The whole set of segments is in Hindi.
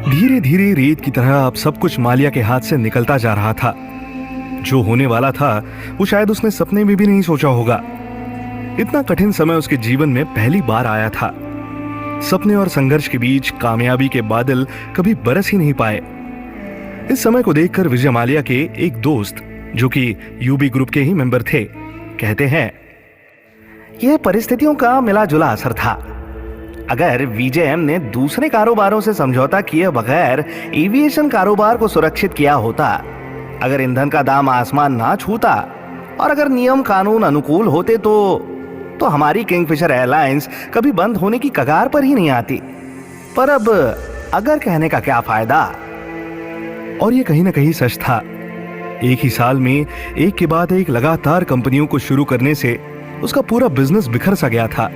धीरे धीरे रेत की तरह अब सब कुछ मालिया के हाथ से निकलता जा रहा था। जो होने वाला था वो शायद उसने सपने में भी नहीं सोचा होगा। इतना कठिन समय उसके जीवन में पहली बार आया था। सपने और संघर्ष के बीच कामयाबी के बादल कभी बरस ही नहीं पाए। इस समय को देखकर विजय माल्या के एक दोस्त, जो कि यूबी ग्रुप के ही मेंबर थे, कहते हैं, यह परिस्थितियों का मिला जुला असर था। अगर वीजेएम ने दूसरे कारोबारों से समझौता किए बगैर एविएशन कारोबार को सुरक्षित किया होता, अगर ईंधन का दाम आसमान ना छूता और अगर नियम कानून अनुकूल होते तो हमारी किंगफिशर एयरलाइंस कभी बंद होने की कगार पर ही नहीं आती। पर अब अगर कहने का क्या फायदा। और ये कहीं ना कहीं सच था। एक ही साल में एक के बाद एक लगातार कंपनियों को शुरू करने से उसका पूरा बिजनेस बिखर सा गया था।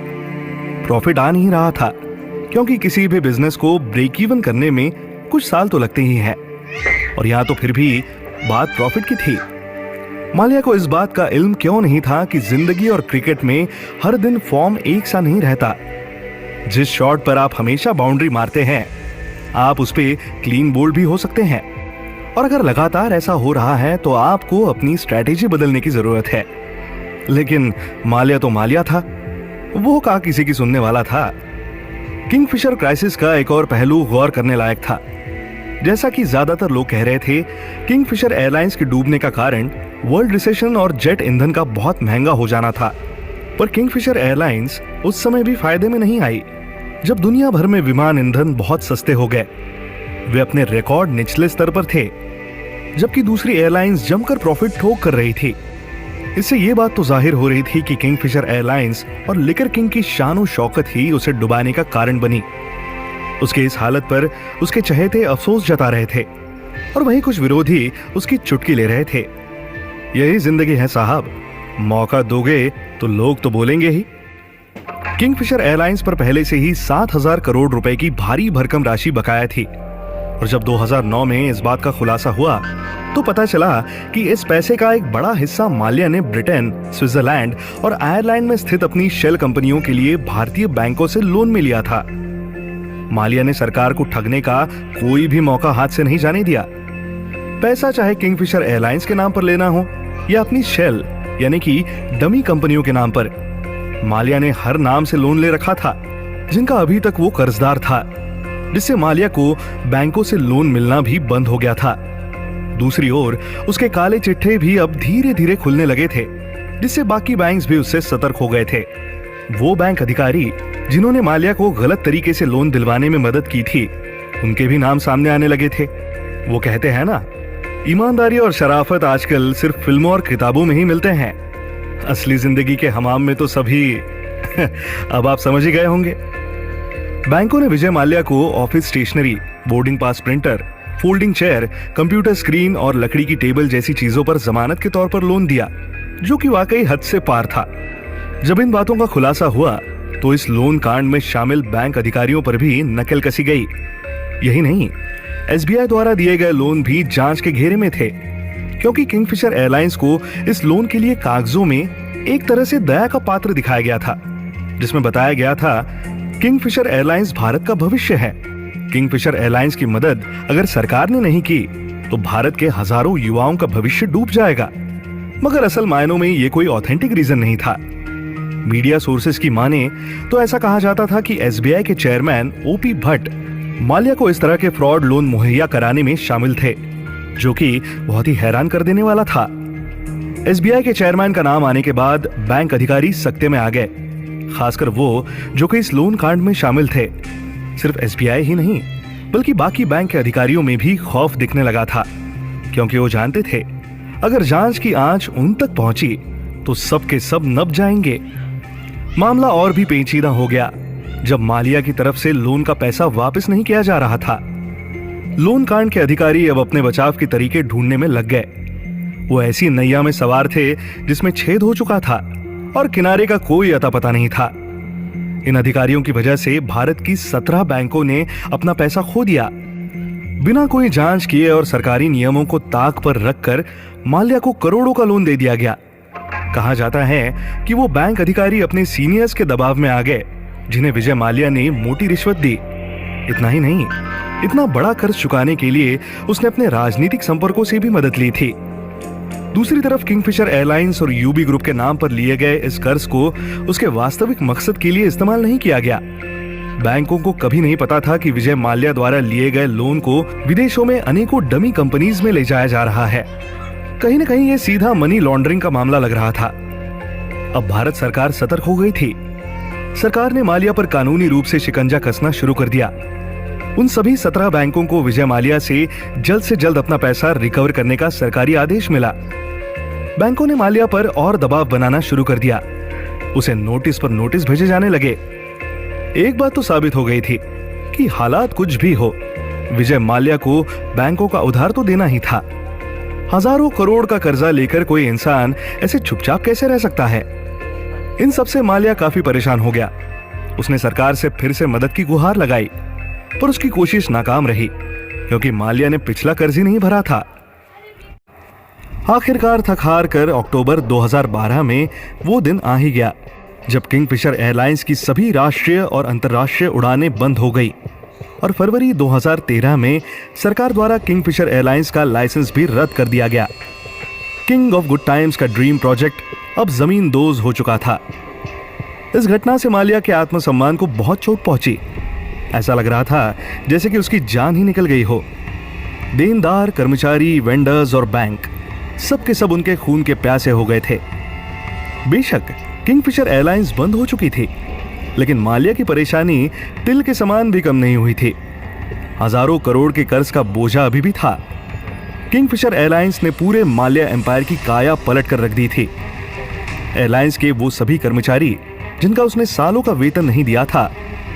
प्रॉफिट आ नहीं रहा था, क्योंकि किसी भी बिजनेस को ब्रेक इवन करने में कुछ साल तो लगते ही हैं। और यहां तो फिर भी बात प्रॉफिट की थी। माल्या को इस बात का इल्म क्यों नहीं था कि जिंदगी और क्रिकेट में हर दिन फॉर्म एक सा नहीं रहता। जिस शॉट पर आप हमेशा बाउंड्री मारते हैं, आप उस पे क्लीन बोल्ड भी हो सकते हैं। और अगर लगातार ऐसा हो रहा है तो आपको अपनी स्ट्रैटेजी बदलने की जरूरत है। लेकिन माल्या तो माल्या था, वो कहाँ किसी की सुनने वाला था। किंगफिशर क्राइसिस का एक और पहलू गौर करने लायक था। जैसा कि ज्यादातर लोग कह रहे थे, किंगफिशर एयरलाइंस के डूबने का कारण वर्ल्ड रिसेशन और जेट ईंधन का बहुत महंगा हो जाना था। पर किंगफिशर एयरलाइंस उस समय भी फायदे में नहीं आई, जब दुनिया भर में विमान ईंधन बहुत सस्ते हो गए। वे अपने रिकॉर्ड निचले स्तर पर थे, जबकि दूसरी एयरलाइंस जमकर प्रॉफिट ठोक कर रही थी। इससे ये बात तो जाहिर हो रही थी कि किंगफिशर एयरलाइंस और लिकर किंग की शान शौकत ही उसे डुबाने का कारण बनी। उसके इस हालत पर उसके चहेते अफसोस जता रहे थे और वहीं कुछ विरोधी उसकी चुटकी ले रहे थे। यही जिंदगी है साहब, मौका दोगे तो लोग तो बोलेंगे ही। किंगफिशर एयरलाइंस पर पहले से ही 7,000 करोड़ रुपए की भारी भरकम राशि बकाया थी। और जब 2009 में इस बात का खुलासा हुआ तो पता चला कि इस पैसे का एक बड़ा हिस्सा माल्या ने ब्रिटेन, स्विट्जरलैंड और आयरलैंड में स्थित अपनी शेल कंपनियों के लिए भारतीय बैंकों से लोन में लिया था। माल्या ने सरकार को ठगने का कोई भी मौका हाथ से नहीं जाने दिया। पैसा चाहे किंगफिशर एयरलाइंस के नाम पर लेना हो या अपनी शेल यानी कि डमी कंपनियों के नाम पर, माल्या ने हर नाम से लोन ले रखा था जिनका अभी तक वो कर्जदार था, जिससे माल्या को बैंकों से लोन मिलना भी बंद हो गया था। दूसरी ओर उसके काले चिट्ठे भी अब धीरे धीरे खुलने लगे थे, जिससे बाकी बैंक्स भी उससे सतर्क हो गए थे। वो बैंक अधिकारी जिन्होंने माल्या को गलत तरीके से लोन दिलवाने में मदद की थी, उनके भी नाम सामने आने लगे थे। वो कहते हैं ना, ईमानदारी और शराफत आजकल सिर्फ फिल्मों और किताबों में ही मिलते हैं, असली जिंदगी के हमाम में तो सभी अब आप समझ ही गए होंगे। बैंकों ने विजय माल्या को office stationery, boarding pass printer, folding chair, computer screen और लकड़ी की टेबल जैसी चीजों पर जमानत के तौर पर लोन दिया, जो कि वाकई हद से पार था। जब इन बातों का खुलासा हुआ तो इस लोन कांड में शामिल बैंक अधिकारियों पर भी नकेल कसी गई। यही नहीं, एसबीआई द्वारा दिए गए लोन भी जांच के घेरे में थे, क्योंकि किंगफिशर एयरलाइंस को इस लोन के लिए कागजों में एक तरह से दया का पात्र दिखाया गया था, जिसमें बताया गया था किंगफिशर एयरलाइंस भारत का भविष्य है। किंगफिशर एयरलाइंस की मदद अगर सरकार ने नहीं की तो भारत के हजारों युवाओं का भविष्य डूब जाएगा। मगर असल मायनों में ये कोई ऑथेंटिक रीजन नहीं था। मीडिया सोर्सेस की माने तो ऐसा कहा जाता था कि एसबीआई के चेयरमैन ओपी भट्ट माल्या को इस तरह के फ्रॉड लोन मुहैया कराने में शामिल थे, जो कि बहुत ही हैरान कर देने वाला था। एसबीआई के चेयरमैन का नाम आने के बाद बैंक अधिकारी सकते में आ गए, खासकर वो जो कि इस लोन कांड में शामिल थे। सिर्फ एसबीआई ही नहीं बल्कि बाकी बैंक के अधिकारियों में भी खौफ दिखने लगा था, क्योंकि वो जानते थे अगर जांच की आंच उन तक पहुंची तो सब के सब नब जाएंगे। मामला और भी पेचीदा हो गया जब माल्या की तरफ से लोन का पैसा वापस नहीं किया जा रहा था। लोन कांड के अधिकारी अब अपने बचाव के तरीके ढूंढने में लग गए। वो ऐसी नैया में सवार थे जिसमें छेद हो चुका था और किनारे का कोई अता पता नहीं था। इन अधिकारियों की वजह से भारत की 17 बैंकों ने अपना पैसा खो दिया। बिना कोई जांच किए और सरकारी नियमों को ताक पर रखकर माल्या को करोड़ों का लोन दे दिया गया। कहा जाता है कि वो बैंक अधिकारी अपने सीनियर्स के दबाव में आ गए, जिन्हें विजय माल्या ने मोटी रिश्वत दी। इतना ही नहीं, इतना बड़ा कर्ज चुकाने के लिए उसने अपने राजनीतिक संपर्कों से भी मदद ली थी। दूसरी तरफ किंगफिशर एयरलाइंस और यूबी ग्रुप के नाम पर लिए गए इस कर्ज को उसके वास्तविक मकसद के लिए इस्तेमाल नहीं किया गया। बैंकों को कभी नहीं पता था कि विजय माल्या द्वारा लिए गए लोन को विदेशों में अनेकों डमी कंपनीज में ले जाया जा रहा है। कहीं न कहीं ये सीधा मनी लॉन्ड्रिंग का मामला लग रहा था। अब भारत सरकार सतर्क हो गई थी। सरकार ने माल्या पर कानूनी रूप से शिकंजा कसना शुरू कर दिया। उन सभी 17 बैंकों को विजय माल्या से जल्द अपना पैसा रिकवर करने का सरकारी आदेश मिला। बैंकों ने माल्या पर और दबाव बनाना शुरू कर दिया। उसे नोटिस पर नोटिस भेजे जाने लगे। एक बात तो साबित हो गई थी कि हालात कुछ भी हो, विजय माल्या को बैंकों का उधार तो देना ही था। हजारों करोड़ का कर्जा लेकर कोई इंसान ऐसे चुपचाप कैसे रह सकता है? इन सब से माल्या काफी परेशान हो गया। उसने सरकार से फिर से मदद की गुहार लगाई, पर उसकी कोशिश नाकाम रही क्योंकि माल्या ने पिछला कर्ज ही नहीं भरा था। आखिरकार थक हार कर अक्टूबर 2012 में वो दिन आ ही गया जब किंगफिशर एयरलाइंस की सभी राष्ट्रीय और अंतर्राष्ट्रीय उड़ानें बंद हो गई और फरवरी 2013 में सरकार द्वारा किंगफिशर एयरलाइंस का लाइसेंस भी रद्द कर दिया गया। किंग ऑफ गुड टाइम्स का ड्रीम प्रोजेक्ट अब जमीन दोज हो चुका था। इस घटना से माल्या के आत्मसम्मान को बहुत चोट पहुंची। ऐसा लग रहा था जैसे कि उसकी जान ही निकल गई हो। देनदार, कर्मचारी, वेंडर्स और बैंक सब के सब उनके खून के प्यासे हो गए थे। बेशक किंगफिशर एयरलाइंस बंद हो चुकी थी, लेकिन माल्या की परेशानी तिल के समान भी कम नहीं हुई थी। हजारों करोड़ के कर्ज का बोझा अभी भी था। किंगफिशर एयरलाइंस ने पूरे माल्या एम्पायर की काया पलट कर रख दी थी। एयरलाइंस के वो सभी कर्मचारी जिनका उसने सालों का वेतन नहीं दिया था,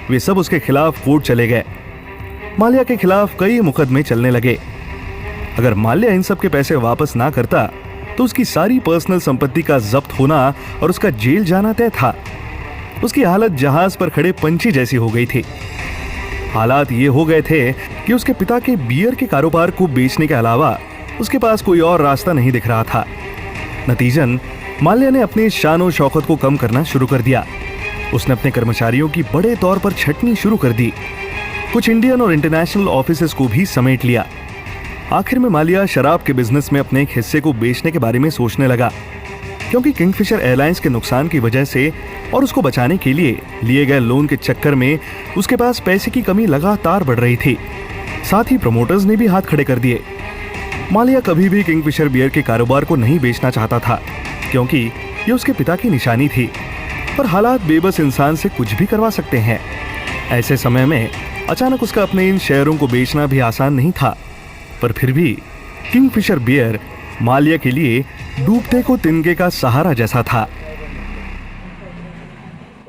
वे सब उसके खिलाफ कोर्ट चले गए। माल्या के खिलाफ कई मुकदमे चलने लगे। अगर माल्या इन सब के पैसे वापस ना करता तो उसकी सारी पर्सनल संपत्ति का जब्त होना और उसका जेल जाना तय था। उसकी हालत जहाज पर खड़े पंछी जैसी हो गई थी। हालात ये हो गए थे कि उसके पिता के बियर के कारोबार को बेचने के अलावा उसके पास कोई और रास्ता नहीं दिख रहा था। नतीजन माल्या ने अपनी शान शौकत को कम करना शुरू कर दिया। उसने अपने कर्मचारियों की बड़े तौर पर छटनी शुरू कर दी। कुछ इंडियन और इंटरनेशनल ऑफिसेस को भी समेट लिया। आखिर में माल्या शराब के बिजनेस में अपने एक हिस्से को बेचने के बारे में सोचने लगा, क्योंकि किंगफिशर एयरलाइंस के नुकसान की वजह से और उसको बचाने के लिए लिए गए लोन के चक्कर में उसके पास पैसे की कमी लगातार बढ़ रही थी। साथ ही प्रमोटर्स ने भी हाथ खड़े कर दिए। माल्या कभी भी किंगफिशर बियर के कारोबार को नहीं बेचना चाहता था, क्योंकि ये उसके पिता की निशानी थी। पर हालात बेबस इंसान से कुछ भी करवा सकते हैं। ऐसे समय में अचानक उसका अपने इन शेयरों को बेचना भी आसान नहीं था। पर फिर भी किंगफिशर बियर माल्या के लिए डूबते को तिनके का सहारा जैसा था।